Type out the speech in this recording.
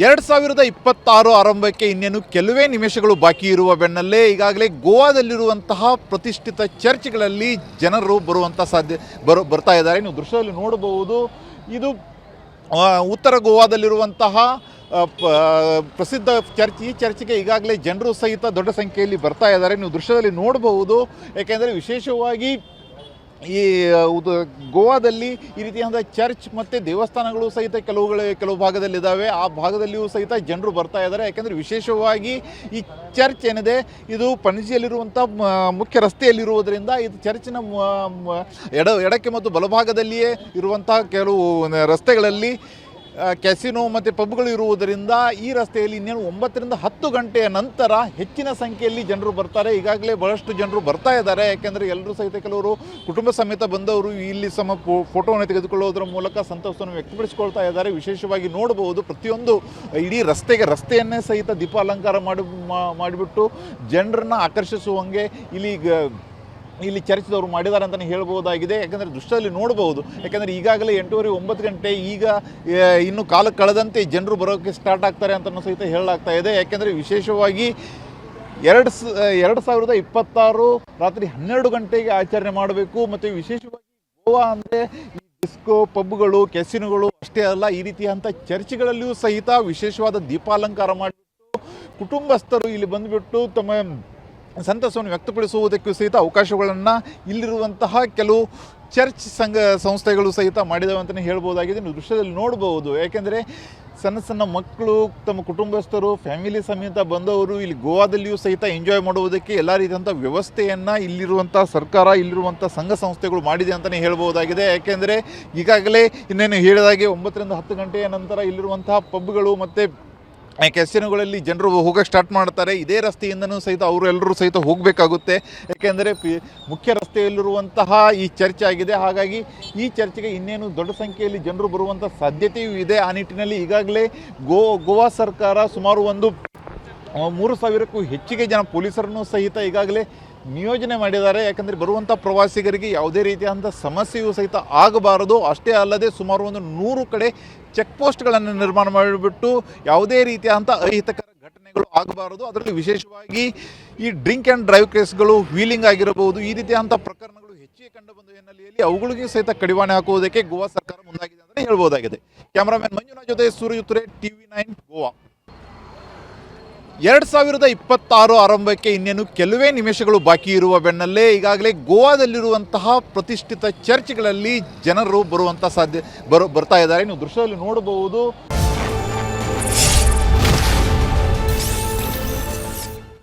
2026 ಆರಂಭಕ್ಕೆ ಇನ್ನೇನು ಕೆಲವೇ ನಿಮಿಷಗಳು ಬಾಕಿ ಇರುವ ಬೆನ್ನಲ್ಲೇ ಈಗಾಗಲೇ ಗೋವಾದಲ್ಲಿರುವಂತಹ ಪ್ರತಿಷ್ಠಿತ ಚರ್ಚ್ಗಳಲ್ಲಿ ಜನರು ಬರ್ತಾ ಇದ್ದಾರೆ. ನೀವು ದೃಶ್ಯದಲ್ಲಿ ನೋಡಬಹುದು, ಇದು ಉತ್ತರ ಗೋವಾದಲ್ಲಿರುವಂತಹ ಪ್ರಸಿದ್ಧ ಚರ್ಚ್. ಈ ಚರ್ಚ್ಗೆ ಈಗಾಗಲೇ ಜನರು ಸಹಿತ ದೊಡ್ಡ ಸಂಖ್ಯೆಯಲ್ಲಿ ಬರ್ತಾ ಇದ್ದಾರೆ. ನೀವು ದೃಶ್ಯದಲ್ಲಿ ನೋಡಬಹುದು, ಏಕೆಂದರೆ ವಿಶೇಷವಾಗಿ ಈ ಗೋವಾದಲ್ಲಿ ಈ ರೀತಿಯಾದ ಚರ್ಚ್ ಮತ್ತು ದೇವಸ್ಥಾನಗಳು ಸಹಿತ ಕೆಲವು ಭಾಗದಲ್ಲಿದ್ದಾವೆ. ಆ ಭಾಗದಲ್ಲಿಯೂ ಸಹಿತ ಜನರು ಬರ್ತಾ ಇದ್ದಾರೆ. ಯಾಕೆಂದರೆ ವಿಶೇಷವಾಗಿ ಈ ಚರ್ಚ್ ಏನಿದೆ ಇದು ಪಣಜಿಯಲ್ಲಿರುವಂಥ ಮುಖ್ಯ ರಸ್ತೆಯಲ್ಲಿರುವುದರಿಂದ ಇದು ಚರ್ಚಿನ ಎಡಕ್ಕೆ ಮತ್ತು ಬಲಭಾಗದಲ್ಲಿಯೇ ಇರುವಂಥ ಕೆಲವು ರಸ್ತೆಗಳಲ್ಲಿ ಕ್ಯಾಸಿನೋ ಮತ್ತು ಪಬ್ಗಳು ಇರುವುದರಿಂದ ಈ ರಸ್ತೆಯಲ್ಲಿ ಇನ್ನೇನು 9 ರಿಂದ 10 ಗಂಟೆಯ ನಂತರ ಹೆಚ್ಚಿನ ಸಂಖ್ಯೆಯಲ್ಲಿ ಜನರು ಬರ್ತಾರೆ. ಈಗಾಗಲೇ ಬಹಳಷ್ಟು ಜನರು ಬರ್ತಾ ಇದ್ದಾರೆ. ಯಾಕೆಂದರೆ ಎಲ್ಲರೂ ಸಹಿತ ಕೆಲವರು ಕುಟುಂಬ ಸಮೇತ ಬಂದವರು ಇಲ್ಲಿ ಫೋಟೋವನ್ನು ತೆಗೆದುಕೊಳ್ಳುವುದರ ಮೂಲಕ ಸಂತೋಷವನ್ನು ವ್ಯಕ್ತಪಡಿಸಿಕೊಳ್ತಾ ಇದ್ದಾರೆ. ವಿಶೇಷವಾಗಿ ನೋಡಬಹುದು, ಪ್ರತಿಯೊಂದು ಇಡೀ ರಸ್ತೆಯನ್ನೇ ಸಹಿತ ದೀಪಾಲಂಕಾರ ಮಾಡಿಬಿಟ್ಟು ಜನರನ್ನು ಆಕರ್ಷಿಸುವಂಗೆ ಇಲ್ಲಿ ಚರ್ಚ್ದವರು ಮಾಡಿದ್ದಾರೆ ಅಂತಲೇ ಹೇಳ್ಬೋದಾಗಿದೆ. ಯಾಕಂದರೆ ದೃಶ್ಯದಲ್ಲಿ ನೋಡಬಹುದು, ಯಾಕಂದರೆ ಈಗಾಗಲೇ 8:30-9 ಗಂಟೆ, ಈಗ ಇನ್ನು ಕಾಲ ಕಳೆದಂತೆ ಜನರು ಬರೋಕ್ಕೆ ಸ್ಟಾರ್ಟ್ ಆಗ್ತಾರೆ ಅಂತಲೂ ಸಹಿತ ಹೇಳಲಾಗ್ತಾ ಇದೆ. ಯಾಕೆಂದರೆ ವಿಶೇಷವಾಗಿ 2026 ರಾತ್ರಿ 12 ಗಂಟೆಗೆ ಆಚರಣೆ ಮಾಡಬೇಕು. ಮತ್ತು ವಿಶೇಷವಾಗಿ ಗೋವಾ ಅಂದರೆ ಈ ಡಿಸ್ಕೋ, ಪಬ್ಗಳು, ಕೆಸಿನೋಗಳು ಅಷ್ಟೇ ಅಲ್ಲ, ಈ ರೀತಿಯಂಥ ಚರ್ಚ್ಗಳಲ್ಲಿಯೂ ಸಹಿತ ವಿಶೇಷವಾದ ದೀಪಾಲಂಕಾರ ಮಾಡಿಬಿಟ್ಟು ಕುಟುಂಬಸ್ಥರು ಇಲ್ಲಿ ಬಂದುಬಿಟ್ಟು ತಮ್ಮ ಸಂತಸವನ್ನು ವ್ಯಕ್ತಪಡಿಸುವುದಕ್ಕೂ ಸಹಿತ ಅವಕಾಶಗಳನ್ನು ಇಲ್ಲಿರುವಂತಹ ಕೆಲವು ಚರ್ಚ್ ಸಂಸ್ಥೆಗಳು ಸಹಿತ ಮಾಡಿದವೆ ಅಂತಲೇ ಹೇಳ್ಬೋದಾಗಿದೆ. ನೀವು ದೃಶ್ಯದಲ್ಲಿ ನೋಡ್ಬೋದು, ಯಾಕೆಂದರೆ ಸಣ್ಣ ಮಕ್ಕಳು, ತಮ್ಮ ಕುಟುಂಬಸ್ಥರು, ಫ್ಯಾಮಿಲಿ ಸಮೇತ ಬಂದವರು ಇಲ್ಲಿ ಗೋವಾದಲ್ಲಿಯೂ ಸಹಿತ ಎಂಜಾಯ್ ಮಾಡುವುದಕ್ಕೆ ಎಲ್ಲ ರೀತಿಯಂಥ ವ್ಯವಸ್ಥೆಯನ್ನು ಇಲ್ಲಿರುವಂಥ ಸರ್ಕಾರ, ಇಲ್ಲಿರುವಂಥ ಸಂಘ ಸಂಸ್ಥೆಗಳು ಮಾಡಿದೆ ಅಂತಲೇ ಹೇಳ್ಬೋದಾಗಿದೆ. ಯಾಕೆಂದರೆ ಈಗಾಗಲೇ ಇನ್ನೇನು ಹೇಳಿದಾಗೆ 9 ರಿಂದ 10 ಗಂಟೆಯ ನಂತರ ಇಲ್ಲಿರುವಂತಹ ಪಬ್ಗಳು ಮತ್ತು ಕೆಸಿನೋಗಳಲ್ಲಿ ಜನರು ಹೋಗೋಕ್ಕೆ ಸ್ಟಾರ್ಟ್ ಮಾಡ್ತಾರೆ. ಇದೇ ರಸ್ತೆಯಿಂದನೂ ಸಹಿತ ಎಲ್ಲರೂ ಸಹಿತ ಹೋಗಬೇಕಾಗುತ್ತೆ. ಯಾಕೆಂದರೆ ಮುಖ್ಯ ರಸ್ತೆಯಲ್ಲಿರುವಂತಹ ಈ ಚರ್ಚ್ ಆಗಿದೆ. ಹಾಗಾಗಿ ಈ ಚರ್ಚ್ಗೆ ಇನ್ನೇನು ದೊಡ್ಡ ಸಂಖ್ಯೆಯಲ್ಲಿ ಜನರು ಬರುವಂಥ ಸಾಧ್ಯತೆಯೂ ಇದೆ. ಆ ನಿಟ್ಟಿನಲ್ಲಿ ಈಗಾಗಲೇ ಗೋವಾ ಸರ್ಕಾರ ಸುಮಾರು 3,000ಕ್ಕೂ ಹೆಚ್ಚಿಗೆ ಜನ ಪೊಲೀಸರನ್ನು ಸಹಿತ ಈಗಾಗಲೇ ನಿಯೋಜನೆ ಮಾಡಿದ್ದಾರೆ. ಯಾಕಂದರೆ ಬರುವಂಥ ಪ್ರವಾಸಿಗರಿಗೆ ಯಾವುದೇ ರೀತಿಯಾದಂಥ ಸಮಸ್ಯೆಯೂ ಸಹಿತ ಆಗಬಾರದು. ಅಷ್ಟೇ ಅಲ್ಲದೆ ಸುಮಾರು 100 ಕಡೆ ಚೆಕ್ ಪೋಸ್ಟ್ಗಳನ್ನು ನಿರ್ಮಾಣ ಮಾಡಿಬಿಟ್ಟು ಯಾವುದೇ ರೀತಿಯಾದಂಥ ಅಹಿತಕರ ಘಟನೆಗಳು ಆಗಬಾರದು. ಅದರಲ್ಲಿ ವಿಶೇಷವಾಗಿ ಈ ಡ್ರಿಂಕ್ ಆ್ಯಂಡ್ ಡ್ರೈವ್ ಕೇಸ್ಗಳು, ವೀಲಿಂಗ್ ಆಗಿರಬಹುದು, ಈ ರೀತಿಯಾದಂಥ ಪ್ರಕರಣಗಳು ಹೆಚ್ಚಿಗೆ ಕಂಡು ಬಂದ ಹಿನ್ನೆಲೆಯಲ್ಲಿ ಅವುಗಳಿಗೂ ಸಹಿತ ಕಡಿವಾಣ ಹಾಕುವುದಕ್ಕೆ ಗೋವಾ ಸರ್ಕಾರ ಮುಂದಾಗಿದೆ ಅಂತಲೇ ಹೇಳ್ಬೋದಾಗಿದೆ. ಕ್ಯಾಮರಾಮನ್ ಮಂಜುನಾಥ್ ಜೊತೆ ಸೂರ್ಯಯುತ್ರೆ, TV9 ಗೋವಾ. 2026 ಆರಂಭಕ್ಕೆ ಇನ್ನೇನು ಕೆಲವೇ ನಿಮಿಷಗಳು ಬಾಕಿ ಇರುವ ಬೆನ್ನಲ್ಲೇ ಈಗಾಗಲೇ ಗೋವಾದಲ್ಲಿರುವಂತಹ ಪ್ರತಿಷ್ಠಿತ ಚರ್ಚ್ಗಳಲ್ಲಿ ಜನರು ಬರ್ತಾ ಇದ್ದಾರೆ. ನೀವು ದೃಶ್ಯದಲ್ಲಿ ನೋಡಬಹುದು.